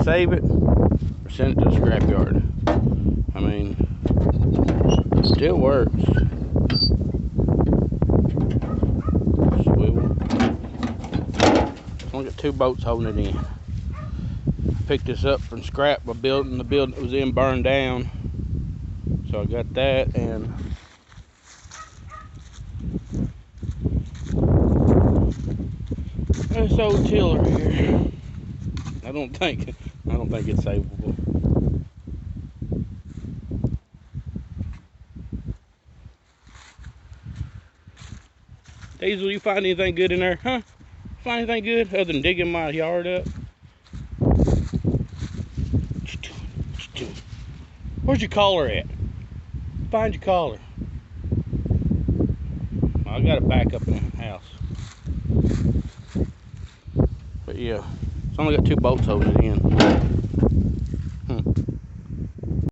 save it or send it to the scrapyard. I mean, it still works. Swivel. Only got 2 bolts holding it in. I picked this up from scrap. The building it was in burned down. So I got that, and this old tiller here. I don't think it's savable. Diesel, you find anything good in there? Huh? Find anything good other than digging my yard up? What you doing? What you doing? Where's your collar at? Find your collar. I got it back up in the house. But yeah, it's only got 2 bolts holding it in.